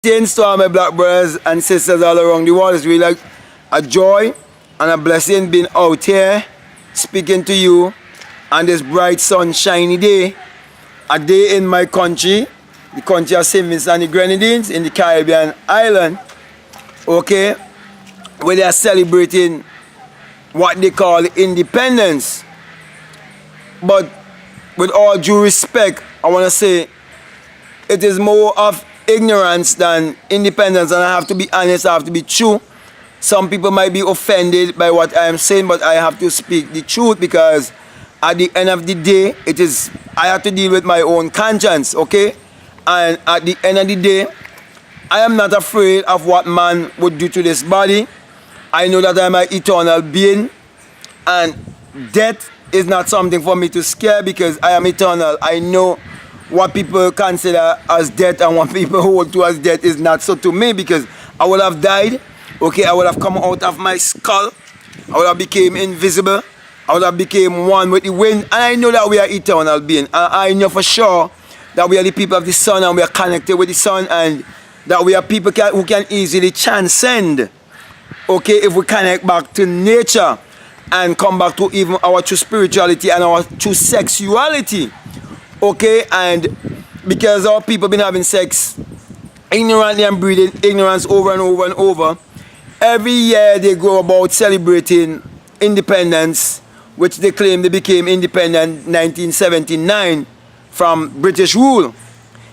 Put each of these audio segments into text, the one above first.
Greetings to all my black brothers and sisters all around the world. It's really a joy and a blessing being out here speaking to you on this bright sunshiny day. A day in my country, the country of St.Vincent The Grenadines in the Caribbean island. Okay, where they are celebrating what they call independence. But with all due respect, I want to say it is more of ignorance than independence, and I have to be honest, I have to be true. Some people might be offended by what I am saying, but I have to speak the truth, because at the end of the day, I have to deal with my own conscience, okay? And at the end of the day, I am not afraid of what man would do to this body. I know that I am an eternal being, and death is not something for me to scare, because I am eternal. I know what people consider as death and what people hold to as death is not so to me, because I would have died, okay? I would have come out of my skull. I would have become invisible. I would have become one with the wind. And I know that we are eternal beings. And I know for sure that we are the people of the sun, and we are connected with the sun, and that we are people who can easily transcend, okay, if we connect back to nature and come back to even our true spirituality and our true sexuality. Okay, and because our people been having sex ignorantly and breeding ignorance over and over and over, every year they go about celebrating independence, which they claim they became independent in 1979 from British rule.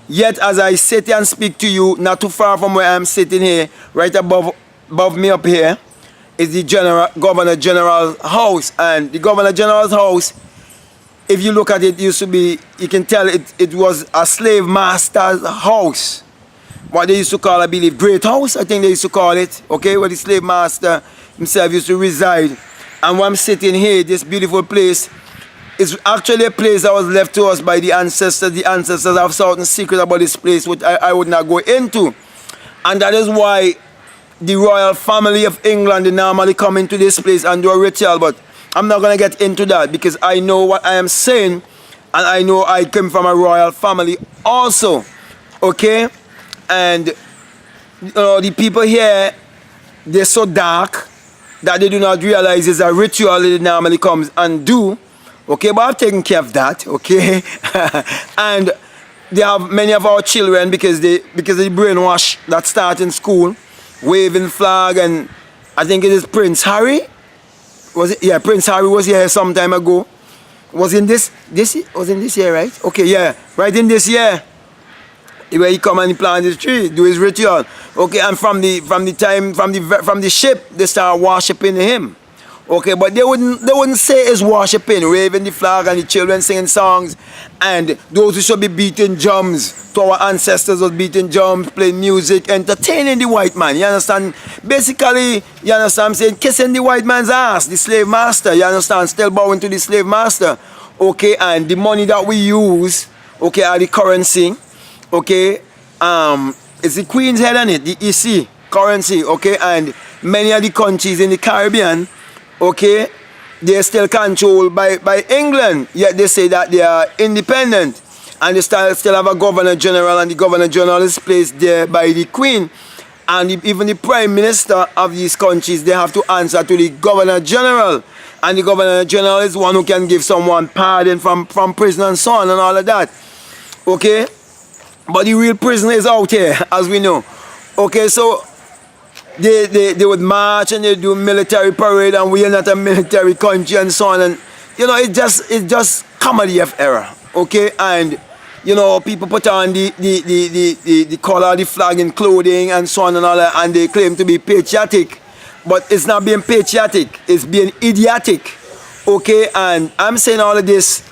Yet as I sit here and speak to you, not too far from where I'm sitting here, right above me up here, is the Governor General's house. And the Governor General's house, if you look at it, used to be, you can tell it was a slave master's house. What they used to call, I believe, Great House, I think they used to call it, okay, where the slave master himself used to reside. And when I'm sitting here, this beautiful place is actually a place that was left to us by the ancestors. The ancestors have certain secrets about this place, which I would not go into. And that is why the royal family of England, they normally come into this place and do a ritual, but I'm not going to get into that, because I know what I am saying, and I know I came from a royal family also, okay? And you know, the people here, they're so dark that they do not realize it's a ritual that normally comes and do, okay? But I've taken care of that, okay? And they have many of our children, because of the brainwash that start in school, waving flag, and I think it is Prince Harry. Was it? Yeah, Prince Harry was here some time ago. Was in this was in this year, right? Okay, yeah, right in this year, where he come and he plant his tree, do his ritual. Okay, and from the ship, they start worshiping him. Okay, but they wouldn't say it's worshiping, waving the flag and the children singing songs, and those who should be beating drums, to our ancestors was beating drums, playing music, entertaining the white man. You understand? Basically, you understand I'm saying, kissing the white man's ass, the slave master, you understand? Still bowing to the slave master. Okay, and the money that we use, okay, are the currency, okay, it's the Queen's head on it, the EC currency, okay, and many of the countries in the Caribbean, okay, they're still controlled by England, yet they say that they are independent, and they still have a Governor General, and the Governor General is placed there by the Queen, and even the Prime Minister of these countries, they have to answer to the Governor General, and the Governor General is one who can give someone pardon from prison and so on and all of that, okay, but the real prison is out here, as we know, okay, so they would march and they do military parade, and we are not a military country and so on, and you know, it's just comedy of error, okay? And you know, people put on the color, the flag in clothing and so on and all that, and they claim to be patriotic, but it's not being patriotic, it's being idiotic, okay? And I'm saying all of this,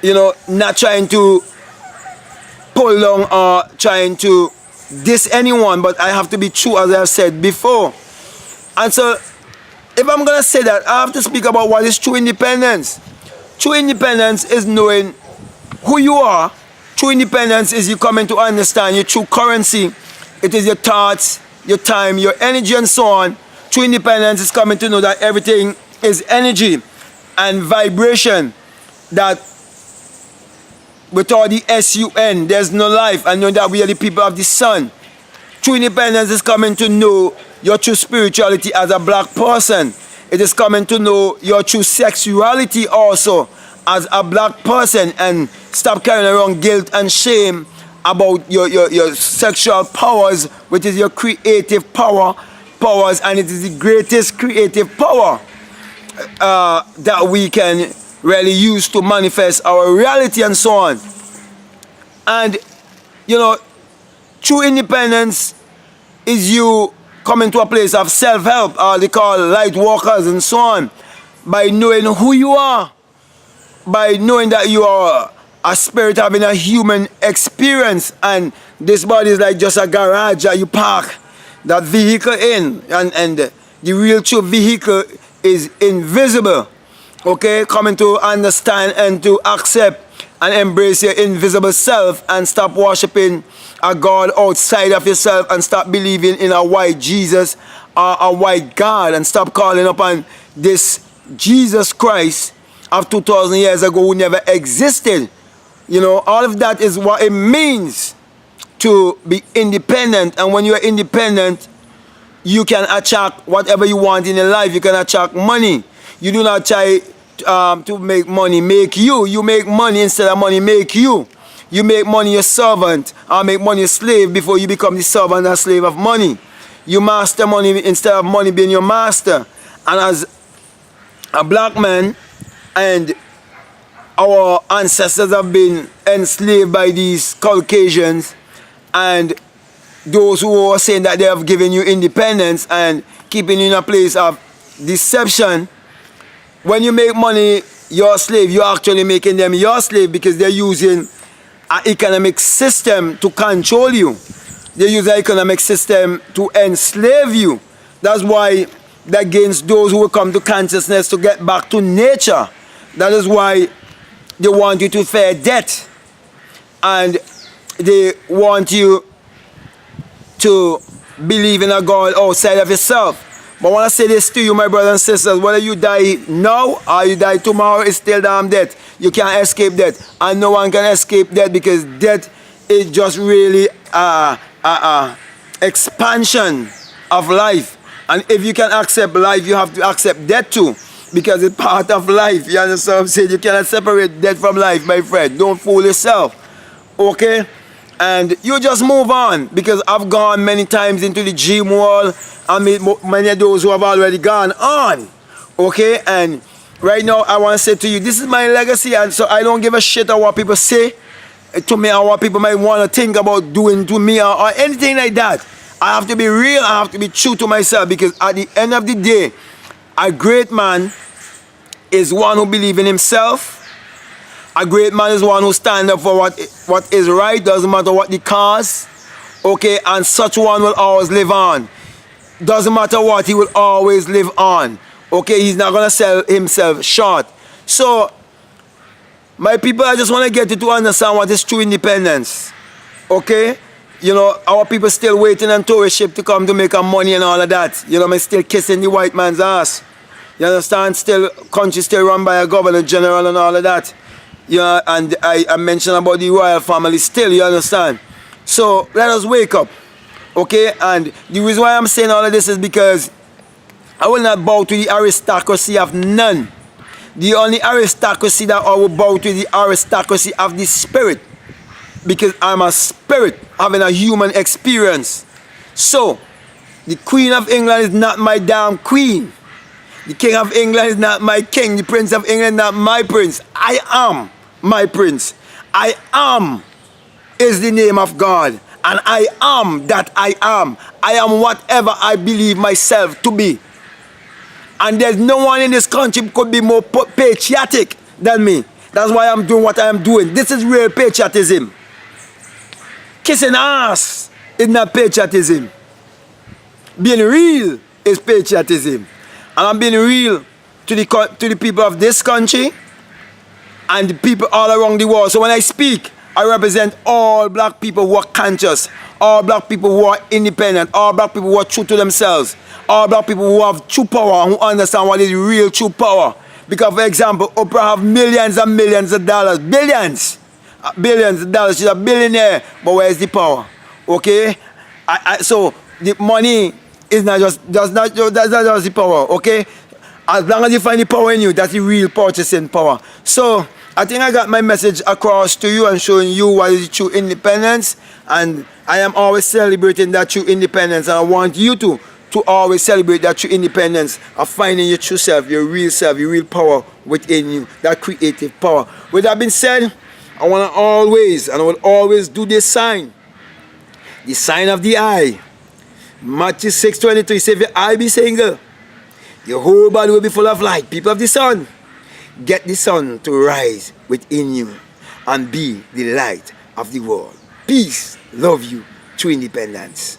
you know, not trying to pull down or trying to diss anyone, but I have to be true, as I've said before. And so if I'm gonna say that, I have to speak about what is true independence. True independence is knowing who you are. True independence is you coming to understand your true currency. It is your thoughts, your time, your energy, and so on. True independence is coming to know that everything is energy and vibration, that without the S-U-N, there's no life, and know that we are the people of the sun. True independence is coming to know your true spirituality as a black person. It is coming to know your true sexuality also as a black person, and stop carrying around guilt and shame about your sexual powers, which is your creative powers, and it is the greatest creative power that we can really use to manifest our reality and so on. And you know, true independence is you coming to a place of self-help, or they call light workers and so on, by knowing who you are, by knowing that you are a spirit having a human experience, and this body is like just a garage that you park that vehicle in, and the real true vehicle is invisible. Okay, coming to understand and to accept and embrace your invisible self, and stop worshiping a God outside of yourself, and stop believing in a white Jesus or a white God, and stop calling upon this Jesus Christ of 2,000 years ago who never existed. You know, all of that is what it means to be independent. And when you are independent, you can attract whatever you want in your life. You can attract money. You do not try to make money make you. You make money instead of money make you. You make money your servant, or make money a slave before you become the servant and slave of money. You master money instead of money being your master. And as a black man, and our ancestors have been enslaved by these Caucasians, and those who are saying that they have given you independence and keeping you in a place of deception. When you make money your slave, you're actually making them your slave, because they're using an economic system to control you. They use an economic system to enslave you. That's why that against those who will come to consciousness to get back to nature. That is why they want you to fear death, and they want you to believe in a God outside of yourself. But I want to say this to you, my brothers and sisters: whether you die now or you die tomorrow, it's still damn death. You can't escape death, and no one can escape death, because death is just really expansion of life. And if you can accept life, you have to accept death too, because it's part of life. You understand what I'm saying? You cannot separate death from life, my friend. Don't fool yourself. Okay? And you just move on, because I've gone many times into the gym world. I meet many of those who have already gone on. Okay? And right now, I want to say to you, this is my legacy, and so I don't give a shit about what people say to me, or what people might want to think about doing to me, or anything like that. I have to be real. I have to be true to myself, because at the end of the day, a great man is one who believes in himself. A great man is one who stands up for what is right, doesn't matter what the cause. Okay, and such one will always live on. Doesn't matter what, he will always live on. Okay, he's not going to sell himself short. So, my people, I just want to get you to understand what is true independence. Okay? You know, our people still waiting on tourist ship to come to make our money and all of that. You know, I'm still kissing the white man's ass. You understand? Still, country still run by a governor general and all of that. Yeah, and I mentioned about the royal family still, you understand? So, let us wake up. Okay? And the reason why I'm saying all of this is because I will not bow to the aristocracy of none. The only aristocracy that I will bow to is the aristocracy of the spirit. Because I'm a spirit having a human experience. So, the Queen of England is not my damn queen. The King of England is not my king. The Prince of England is not my prince. I am my prince. I am is the name of God. And I am that I am. I am whatever I believe myself to be. And there's no one in this country who could be more patriotic than me. That's why I'm doing what I am doing. This is real patriotism. Kissing ass is not patriotism. Being real is patriotism. And I'm being real to the people of this country and the people all around the world. So when I speak, I represent all black people who are conscious, all black people who are independent, all black people who are true to themselves, all black people who have true power, who understand what is real true power. Because, for example, Oprah have millions and millions of dollars, billions of dollars. She's a billionaire, but where's the power? Okay? So the money is not just that's not just the power, okay? As long as you find the power in you, that's the real purchasing power. So I think I got my message across to you and showing you what is true independence. And I am always celebrating that true independence, and I want you to always celebrate that true independence of finding your true self, your real power within you, that creative power. With that being said, I will always do this sign, the sign of the eye. Matthew 6:23 says, if your eye be single, your whole body will be full of light. People of the sun, get the sun to rise within you and be the light of the world. Peace, love you, true independence.